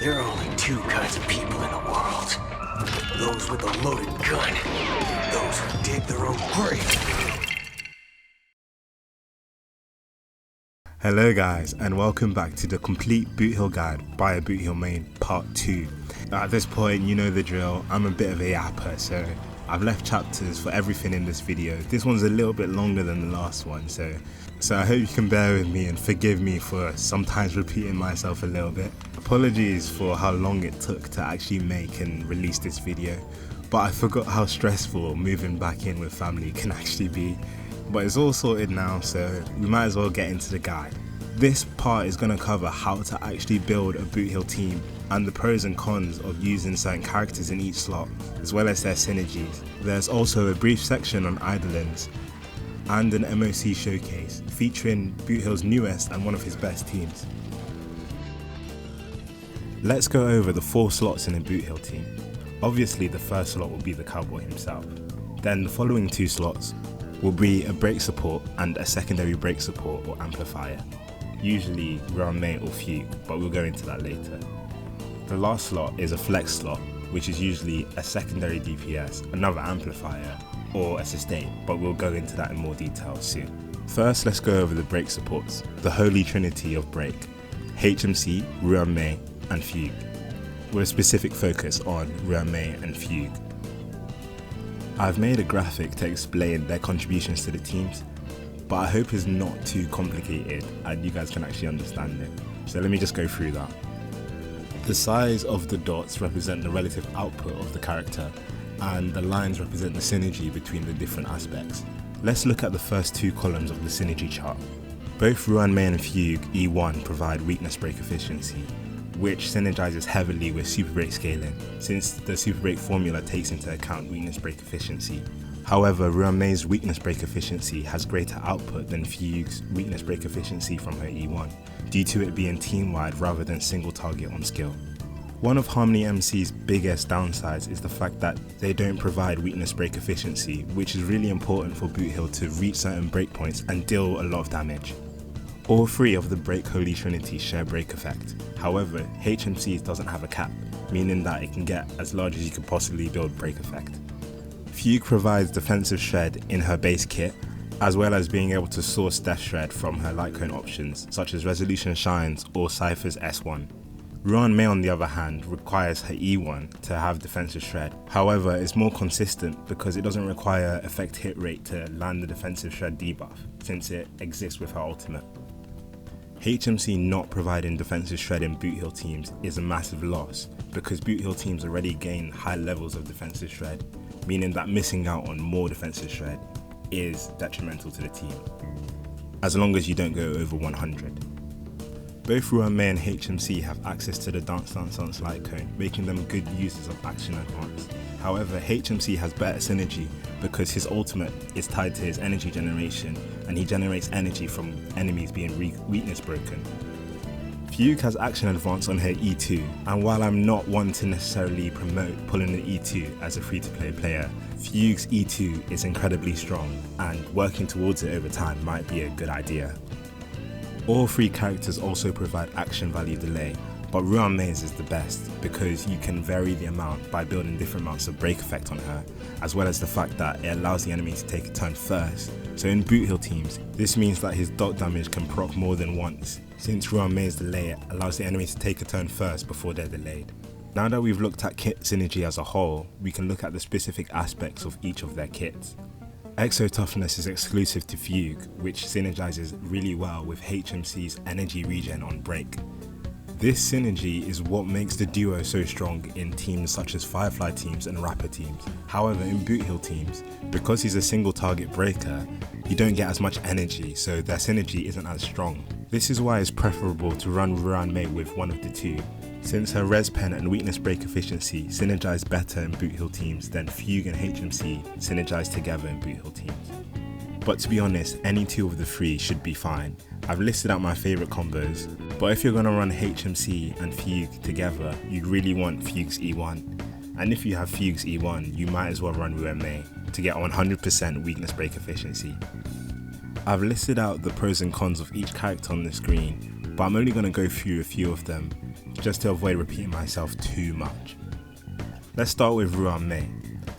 There are only two kinds of people in the world. Those with a loaded gun. Those who dig their own grave. Hello guys, and welcome back to the complete Boothill guide by a Boothill main part 2. At this point, you know the drill, I'm a bit of a yapper, so I've left chapters for everything in this video. This one's a little bit longer than the last one, so I hope you can bear with me and forgive me for sometimes repeating myself a little bit. Apologies for how long it took to actually make and release this video, but I forgot how stressful moving back in with family can actually be. But it's all sorted now, so we might as well get into the guide. This part is going to cover how to actually build a Boothill team and the pros and cons of using certain characters in each slot, as well as their synergies. There's also a brief section on Eidolons and an MOC showcase featuring Boothill's newest and one of his best teams. Let's go over the 4 slots in a Boothill team. Obviously the first slot will be the cowboy himself. Then the following 2 slots will be a break support and a secondary break support or amplifier, usually Rame or Fugue, but we'll go into that later. The last slot is a flex slot, which is usually a secondary DPS, another amplifier, or a sustain, but we'll go into that in more detail soon. First, let's go over the break supports, the holy trinity of break: HMC, Rame, and Fugue, with a specific focus on Rame and Fugue. I've made a graphic to explain their contributions to the teams, but I hope it's not too complicated and you guys can actually understand it. So let me just go through that. The size of the dots represent the relative output of the character, and the lines represent the synergy between the different aspects. Let's look at the first 2 columns of the synergy chart. Both Ruan and Fugue E1 provide weakness break efficiency, which synergizes heavily with super break scaling, since the super break formula takes into account weakness break efficiency. However, Ruame's weakness break efficiency has greater output than Fugue's weakness break efficiency from her E1, due to it being team-wide rather than single target on skill. One of Harmony MC's biggest downsides is the fact that they don't provide weakness break efficiency, which is really important for Boothill to reach certain breakpoints and deal a lot of damage. All 3 of the break holy trinity share break effect. However, HMC's doesn't have a cap, meaning that it can get as large as you could possibly build break effect. Fugue provides defensive shred in her base kit, as well as being able to source death shred from her light cone options, such as Resolution Shines or Cypher's S1. Ruan Mei, on the other hand, requires her E1 to have defensive shred. However, it's more consistent because it doesn't require effect hit rate to land the defensive shred debuff, since it exists with her ultimate. HMC not providing defensive shred in Boothill teams is a massive loss, because Boothill teams already gain high levels of defensive shred, meaning that missing out on more defensive shred is detrimental to the team, as long as you don't go over 100. Both Ruan and HMC have access to the Dance light cone, making them good users of action advance. However, HMC has better synergy because his ultimate is tied to his energy generation, and he generates energy from enemies being weakness broken. Fugue has action advance on her E2, and while I'm not one to necessarily promote pulling an E2 as a free-to-play player, Fugue's E2 is incredibly strong, and working towards it over time might be a good idea. All 3 characters also provide action value delay, but Ruan Mei's is the best because you can vary the amount by building different amounts of break effect on her, as well as the fact that it allows the enemy to take a turn first. So in Boothill teams, this means that his dot damage can proc more than once, since Ruan Mei's delay allows the enemy to take a turn first before they're delayed. Now that we've looked at kit synergy as a whole, we can look at the specific aspects of each of their kits. Exo Toughness is exclusive to Fugue, which synergizes really well with HMC's energy regen on break. This synergy is what makes the duo so strong in teams such as Firefly teams and Rapper teams. However, in Boothill teams, because he's a single target breaker, you don't get as much energy, so their synergy isn't as strong. This is why it's preferable to run Ruan Mei with one of the 2, since her res pen and weakness break efficiency synergize better in Boothill teams than Fugue and HMC synergize together in Boothill teams. But to be honest, any 2 of the 3 should be fine. I've listed out my favourite combos, but if you're going to run HMC and Fugue together, you really want Fugue's E1. And if you have Fugue's E1, you might as well run Ruan Mei to get 100% weakness break efficiency. I've listed out the pros and cons of each character on the screen, but I'm only going to go through a few of them just to avoid repeating myself too much. Let's start with Ruan Mei.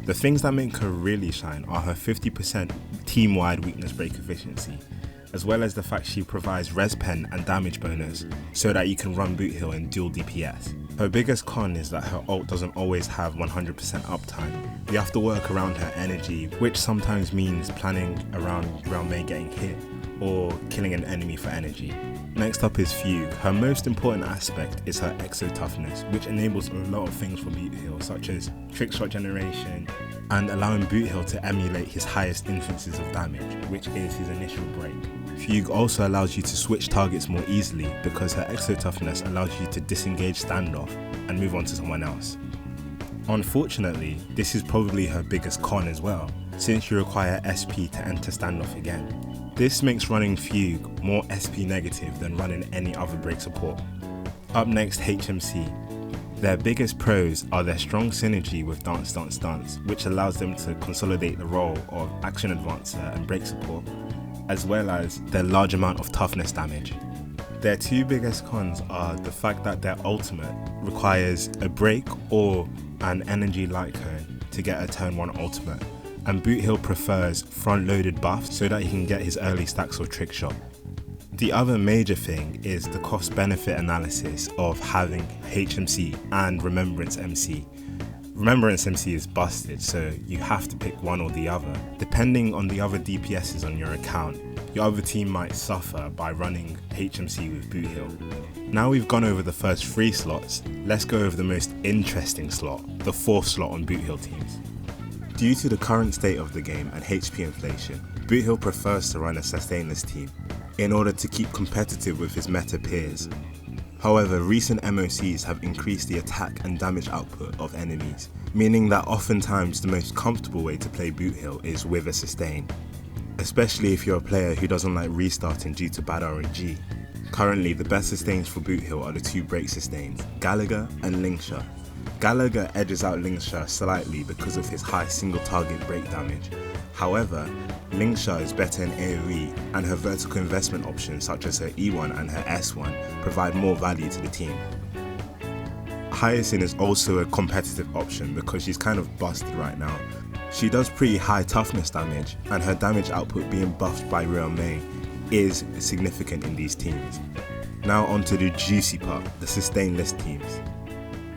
The things that make her really shine are her 50% team-wide weakness break efficiency, as well as the fact she provides res pen and damage bonus so that you can run Boothill in dual DPS. Her biggest con is that her ult doesn't always have 100% uptime. You have to work around her energy, which sometimes means planning around Ruan Mei getting hit or killing an enemy for energy. Next up is Fugue. Her most important aspect is her exo toughness, which enables a lot of things for Boothill, such as trick shot generation and allowing Boothill to emulate his highest instances of damage, which is his initial break. Fugue also allows you to switch targets more easily because her exo toughness allows you to disengage standoff and move on to someone else. Unfortunately, this is probably her biggest con as well, since you require SP to enter standoff again. This makes running Fugue more SP negative than running any other break support. Up next, HMC. Their biggest pros are their strong synergy with Dance Dance Dance, which allows them to consolidate the role of action advancer and break support, as well as their large amount of toughness damage. Their two biggest cons are the fact that their ultimate requires a break or an energy light cone to get a turn 1 ultimate, and Boothill prefers front-loaded buffs so that he can get his early stacks of trick shot. The other major thing is the cost-benefit analysis of having HMC and Remembrance MC. Remembrance MC is busted, so you have to pick one or the other. Depending on the other DPSs on your account, your other team might suffer by running HMC with Boothill. Now we've gone over the first 3 slots, let's go over the most interesting slot, the 4th slot on Boothill teams. Due to the current state of the game and HP inflation, Boothill prefers to run a sustainless team in order to keep competitive with his meta peers. However, recent MOCs have increased the attack and damage output of enemies, meaning that oftentimes the most comfortable way to play Boothill is with a sustain, especially if you're a player who doesn't like restarting due to bad RNG. Currently, the best sustains for Boothill are the 2 break sustains, Gallagher and Lingsha. Gallagher edges out Lingsha slightly because of his high single target break damage. However, Lingsha is better in AoE, and her vertical investment options such as her E1 and her S1 provide more value to the team. Hyacinth is also a competitive option because she's kind of busted right now. She does pretty high toughness damage, and her damage output being buffed by Ruan Mei is significant in these teams. Now onto the juicy part, the sustainless teams.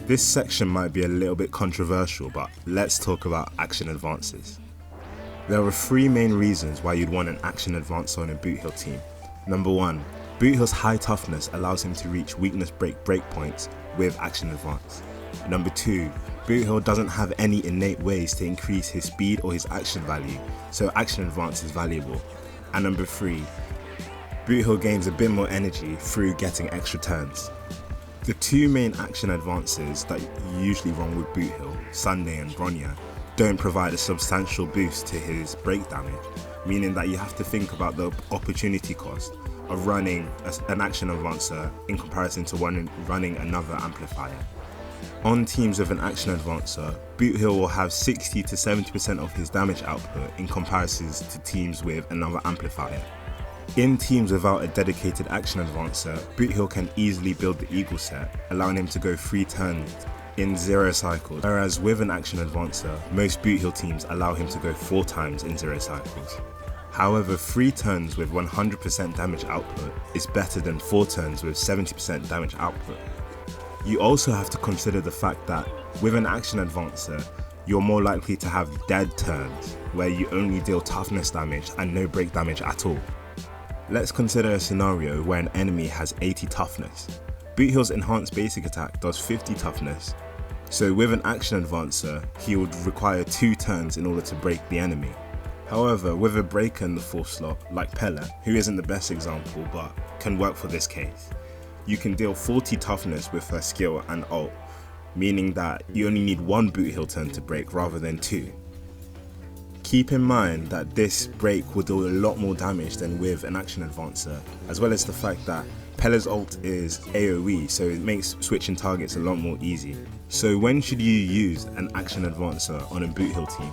This section might be a little bit controversial, but let's talk about action advances. There are 3 main reasons why you'd want an action advancer on a Boothill team. Number 1, Boothill's high toughness allows him to reach weakness breakpoints with action advance. Number 2, Boothill doesn't have any innate ways to increase his speed or his action value, so action advance is valuable. And number 3, Boothill gains a bit more energy through getting extra turns. The 2 main action advances that you usually run with Boothill, Sunday and Bronya, don't provide a substantial boost to his break damage, meaning that you have to think about the opportunity cost of running an action advancer in comparison to running another amplifier. On teams with an action advancer, Boothill will have 60 to 70% of his damage output in comparison to teams with another amplifier. In teams without a dedicated action advancer, Boothill can easily build the Eagle set, allowing him to go 3 turns in 0 cycles, whereas with an action advancer, most Boothill teams allow him to go 4 times in 0 cycles. However, 3 turns with 100% damage output is better than 4 turns with 70% damage output. You also have to consider the fact that with an action advancer, you're more likely to have dead turns, where you only deal toughness damage and no break damage at all. Let's consider a scenario where an enemy has 80 toughness. Boothill's enhanced basic attack does 50 toughness, so with an action advancer, he would require 2 turns in order to break the enemy. However, with a breaker in the 4th slot, like Pele, who isn't the best example but can work for this case, you can deal 40 toughness with her skill and ult, meaning that you only need 1 Boothill turn to break rather than 2. Keep in mind that this break will do a lot more damage than with an action advancer, as well as the fact that Pele's ult is AoE, so it makes switching targets a lot more easy. So when should you use an action advancer on a Boothill team?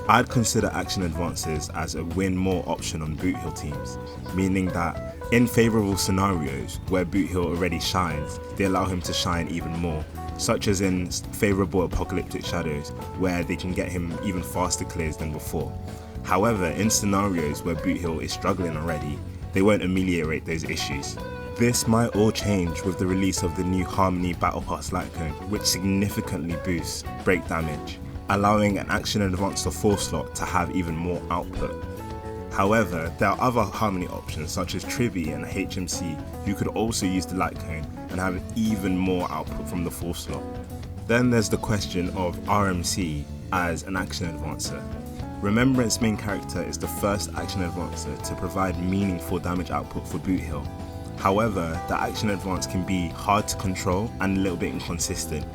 I'd consider action advances as a win more option on Boothill teams, meaning that In favourable scenarios where Boothill already shines, they allow him to shine even more, such as in favourable apocalyptic shadows where they can get him even faster clears than before. However, in scenarios where Boothill is struggling already, they won't ameliorate those issues. This might all change with the release of the new Harmony Battle Pass Light Cone, which significantly boosts break damage, allowing an action advance or 4 slot to have even more output. However, there are other Harmony options such as Tribby and HMC who could also use the Light Cone and have even more output from the 4 slot. Then there's the question of RMC as an action advancer. Remembrance main character is the first action advancer to provide meaningful damage output for Boothill. However, the action advance can be hard to control and a little bit inconsistent,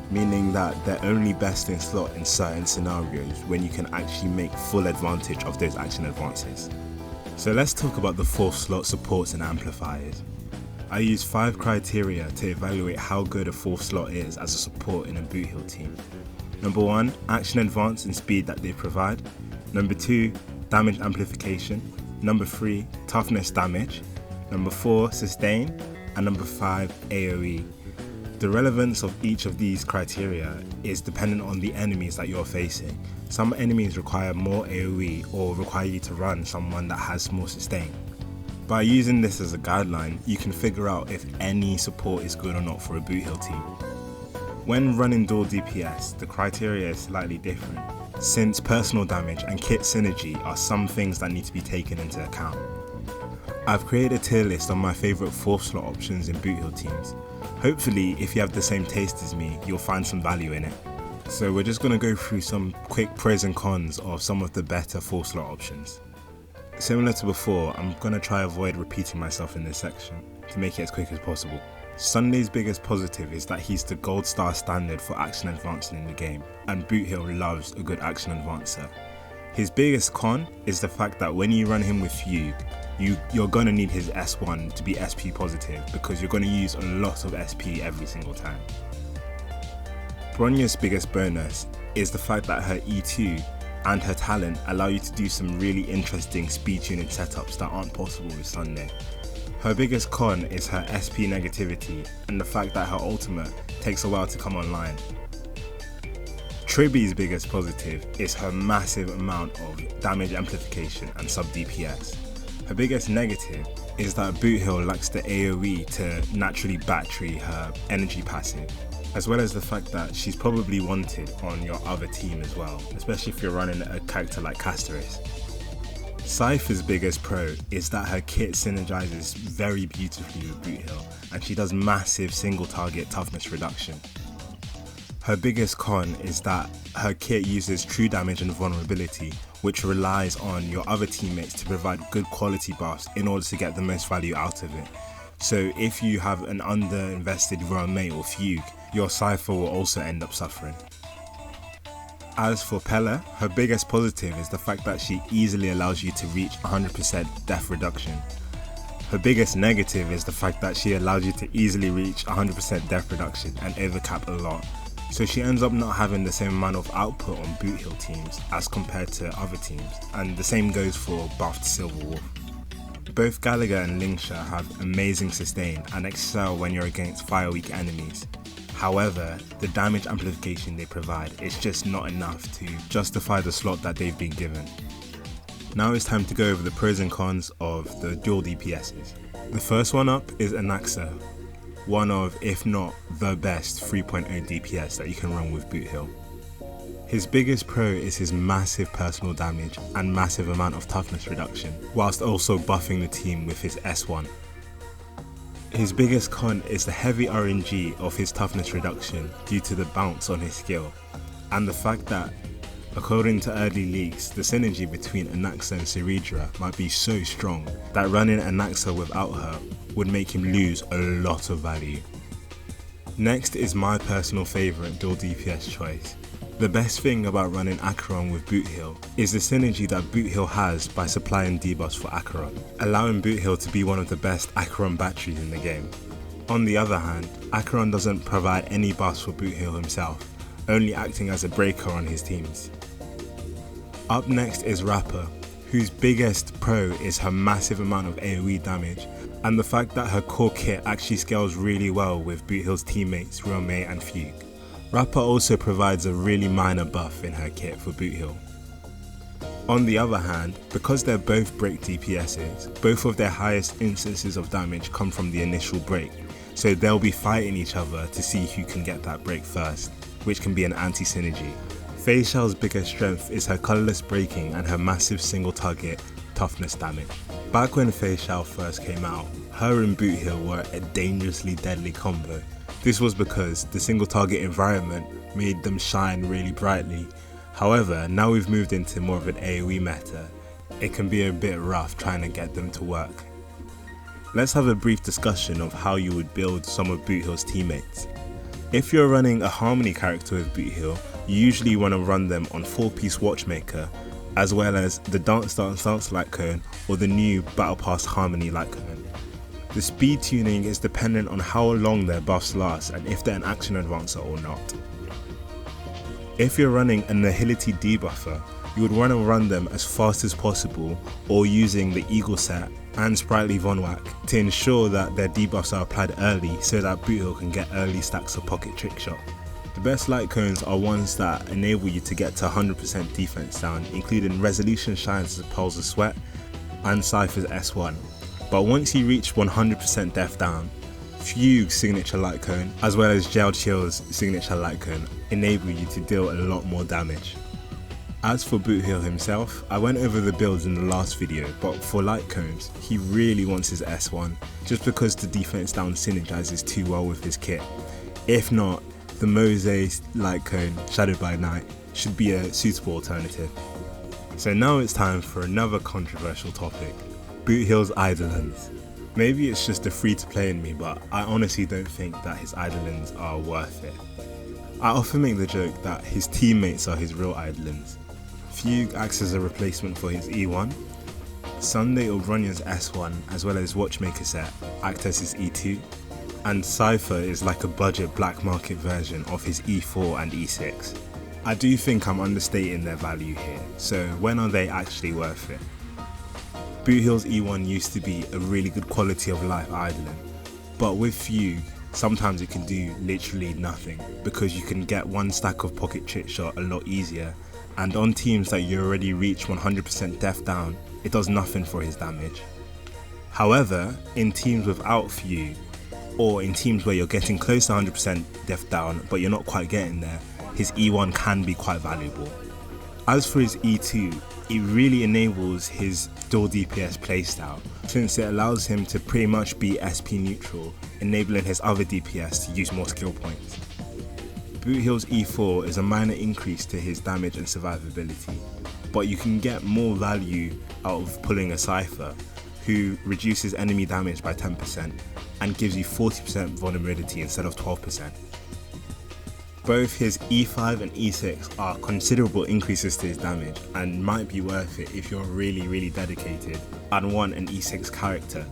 meaning that they're only best in slot in certain scenarios when you can actually make full advantage of those action advances. So let's talk about the 4th slot supports and amplifiers. I use 5 criteria to evaluate how good a 4th slot is as a support in a Boothill team. Number 1, action advance and speed that they provide. Number 2, damage amplification. Number 3, toughness damage. Number 4, sustain. And number 5, AoE. The relevance of each of these criteria is dependent on the enemies that you're facing. Some enemies require more AoE or require you to run someone that has more sustain. By using this as a guideline, you can figure out if any support is good or not for a Boothill team. When running dual DPS, the criteria is slightly different, since personal damage and kit synergy are some things that need to be taken into account. I've created a tier list on my favourite 4th slot options in Boothill teams. Hopefully, if you have the same taste as me, you'll find some value in it. So we're just going to go through some quick pros and cons of some of the better 4th slot options. Similar to before, I'm going to try avoid repeating myself in this section to make it as quick as possible. Sunday's biggest positive is that he's the gold star standard for action advancing in the game, and Boothill loves a good action advancer. His biggest con is the fact that when you run him with Fugue, you're going to need his S1 to be SP positive because you're going to use a lot of SP every single time. Bronya's biggest bonus is the fact that her E2 and her talent allow you to do some really interesting speed tuning setups that aren't possible with Sunday. Her biggest con is her SP negativity and the fact that her ultimate takes a while to come online. Tribby's biggest positive is her massive amount of damage amplification and sub DPS. Her biggest negative is that Boothill lacks the AoE to naturally battery her energy passive, as well as the fact that she's probably wanted on your other team as well, especially if you're running a character like Castoris. Cypher's biggest pro is that her kit synergizes very beautifully with Boothill, and she does massive single target toughness reduction. Her biggest con is that her kit uses true damage and vulnerability, which relies on your other teammates to provide good quality buffs in order to get the most value out of it. So if you have an under-invested Royal or Fugue, your Cypher will also end up suffering. As for Pella, her biggest positive is the fact that she easily allows you to reach 100% death reduction. Her biggest negative is the fact that she allows you to easily reach 100% death reduction and overcap a lot. So she ends up not having the same amount of output on Boothill teams as compared to other teams, and the same goes for buffed Silver Wolf. Both Gallagher and Lingsha have amazing sustain and excel when you're against fire weak enemies. However, the damage amplification they provide is just not enough to justify the slot that they've been given. Now it's time to go over the pros and cons of the dual DPSs. The first one up is Anaxa, one of, if not the best 3.0 DPS that you can run with Boothill. His biggest pro is his massive personal damage and massive amount of toughness reduction, whilst also buffing the team with his S1. His biggest con is the heavy RNG of his toughness reduction due to the bounce on his skill, and the fact that, according to early leaks, the synergy between Anaxa and Ceredra might be so strong that running Anaxa without her would make him lose a lot of value. Next is my personal favourite dual DPS choice. The best thing about running Acheron with Boothill is the synergy that Boothill has by supplying debuffs for Acheron, allowing Boothill to be one of the best Acheron batteries in the game. On the other hand, Acheron doesn't provide any buffs for Boothill himself, only acting as a breaker on his teams. Up next is Rapper, whose biggest pro is her massive amount of AoE damage, and the fact that her core kit actually scales really well with Boothill's teammates Ruame and Fugue. Rapper also provides a really minor buff in her kit for Boothill. On the other hand, because they're both break DPSs, both of their highest instances of damage come from the initial break, so they'll be fighting each other to see who can get that break first, which can be an anti-synergy. Facial's biggest strength is her colourless breaking and her massive single target toughness damage. Back when Facial first came out, her and Boothill were a dangerously deadly combo. This was because the single target environment made them shine really brightly. However, now we've moved into more of an AoE meta, it can be a bit rough trying to get them to work. Let's have a brief discussion of how you would build some of Boothill's teammates. If you're running a Harmony character with Boothill, you usually want to run them on 4-piece Watchmaker, as well as the Dance Light Cone or the new Battle Pass Harmony Light Cone. The speed tuning is dependent on how long their buffs last and if they're an action advancer or not. If you're running a Nihility debuffer, you would want to run them as fast as possible or using the Eagle set and Sprightly Von Whack to ensure that their debuffs are applied early so that Boothill can get early stacks of Pocket Trick Shot. The best light cones are ones that enable you to get to 100% defense down, including Resolution Shine's Pearls of Sweat and Cypher's S1. But once you reach 100% def down, Fugue's signature light cone as well as Jailed Chill's signature light cone enable you to deal a lot more damage. As for Boothill himself, I went over the builds in the last video, but for light cones, he really wants his S1 just because the defense down synergizes too well with his kit. If not, the Mose light cone, Shadowed by Night, should be a suitable alternative. So now it's time for another controversial topic, Boothill's Eidolons. Maybe it's just the free to play in me, but I honestly don't think that his Eidolons are worth it. I often make the joke that his teammates are his real Eidolons. Fugue acts as a replacement for his E1, Sunday or Runya's S1 as well as Watchmaker set act as his E2, and Cypher is like a budget black market version of his E4 and E6. I do think I'm understating their value here, so when are they actually worth it? Boothill's E1 used to be a really good quality of life Eidolon, but with Fugue, sometimes it can do literally nothing because you can get one stack of Pocket Trick Shot a lot easier, and on teams that you already reach 100% def down, it does nothing for his damage. However, in teams without Fugue, or in teams where you're getting close to 100% def down but you're not quite getting there, his E1 can be quite valuable. As for his E2, it really enables his dual DPS playstyle, since it allows him to pretty much be SP neutral, enabling his other DPS to use more skill points. Boothill's E4 is a minor increase to his damage and survivability, but you can get more value out of pulling a Cypher, who reduces enemy damage by 10% and gives you 40% vulnerability instead of 12%. Both his E5 and E6 are considerable increases to his damage and might be worth it if you're really dedicated and want an E6 character.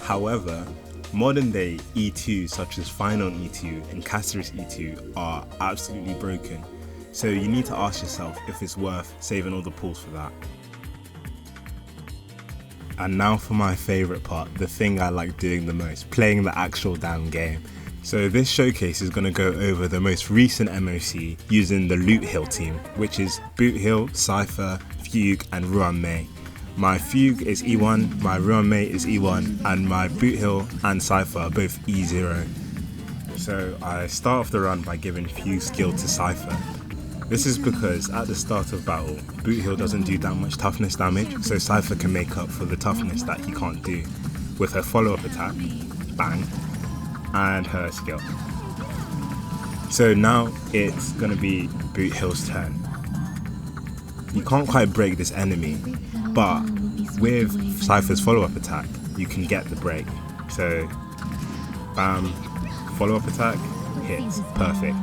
However, modern day E2 such as Final E2 and Caster's E2 are absolutely broken, so you need to ask yourself if it's worth saving all the pulls for that. And now for my favourite part, the thing I like doing the most, playing the actual damn game. So this showcase is going to go over the most recent MOC using the Loothill team, which is Boothill, Cypher, Fugue and Ruame. My Fugue is E1, my Ruame is E1 and my Boothill and Cypher are both E0. So I start off the run by giving Fugue skill to Cypher. This is because at the start of battle, Boothill doesn't do that much toughness damage, so Cypher can make up for the toughness that he can't do with her follow-up attack, bang, and her skill. So now it's going to be Boothill's turn. You can't quite break this enemy, but with Cypher's follow-up attack, you can get the break. So, bam, follow-up attack, hits, perfect.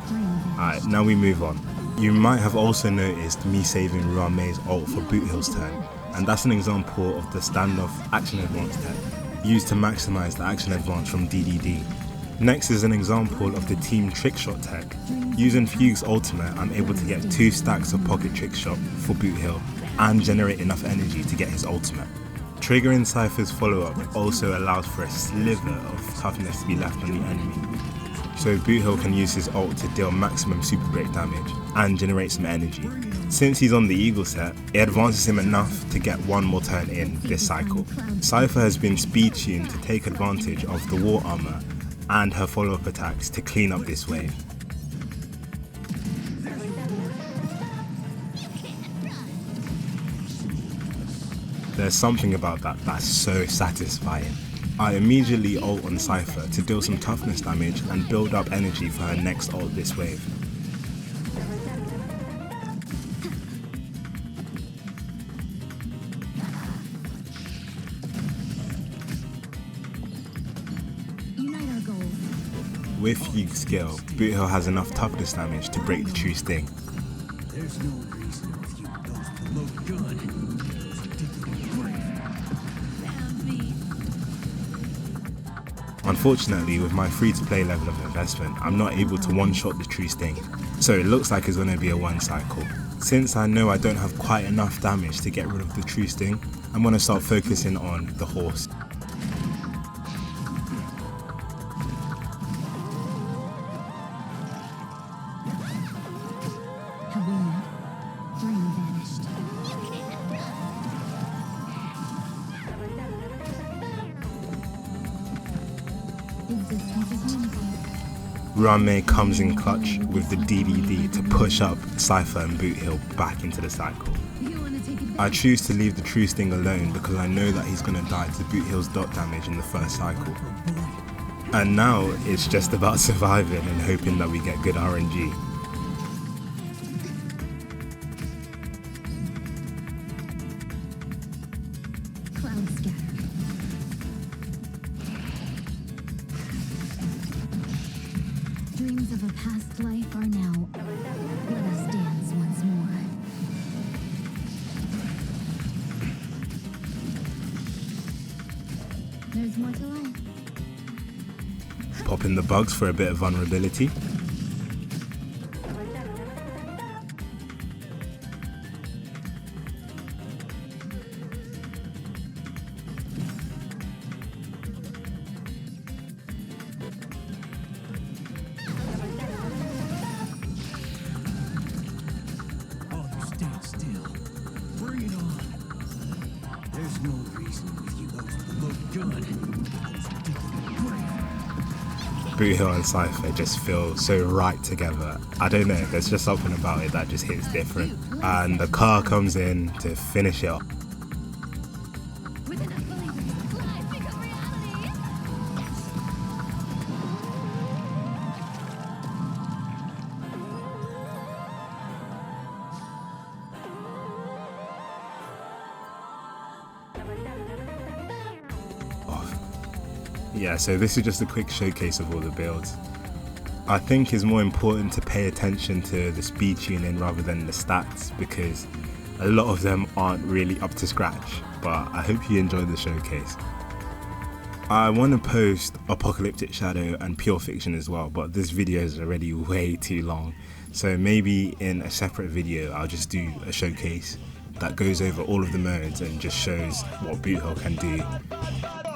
Alright, now we move on. You might have also noticed me saving Ruame's ult for Boothill's turn, and that's an example of the standoff action advance tech, used to maximize the action advance from DDD. Next is an example of the team trick shot tech. Using Fugue's ultimate, I'm able to get 2 stacks of pocket trick shot for Boothill, and generate enough energy to get his ultimate. Triggering Cypher's follow-up also allows for a sliver of toughness to be left on the enemy, so Boothill can use his ult to deal maximum super break damage and generate some energy. Since he's on the Eagle set, it advances him enough to get one more turn in this cycle. Cypher has been speed tuned to take advantage of the war armor and her follow-up attacks to clean up this wave. There's something about that that's so satisfying. I immediately ult on Cypher to deal some toughness damage and build up energy for her next ult this wave. With Fugue skill, Boothill has enough toughness damage to break the true sting. There's no reason with you those below gun. Unfortunately, with my free-to-play level of investment, I'm not able to one-shot the true sting, so it looks like it's going to be a one cycle. Since I know I don't have quite enough damage to get rid of the true sting, I'm going to start focusing on the horse. Rame comes in clutch with the DDD to push up Cypher and Boothill back into the cycle. I choose to leave the true sting alone because I know that he's going to die to Boothill's dot damage in the first cycle. And now it's just about surviving and hoping that we get good RNG. Dreams of a past life are now. Let us dance once more. There's more to life. Pop in the bugs for a bit of vulnerability. Boothill and Cypher just feel so right together. I don't know, there's just something about it that just hits different. And the car comes in to finish it off. Yeah, so this is just a quick showcase of all the builds. I think it's more important to pay attention to the speed tuning rather than the stats because a lot of them aren't really up to scratch, but I hope you enjoyed the showcase. I want to post Apocalyptic Shadow and Pure Fiction as well, but this video is already way too long, so maybe in a separate video I'll just do a showcase that goes over all of the modes and just shows what Boothill can do.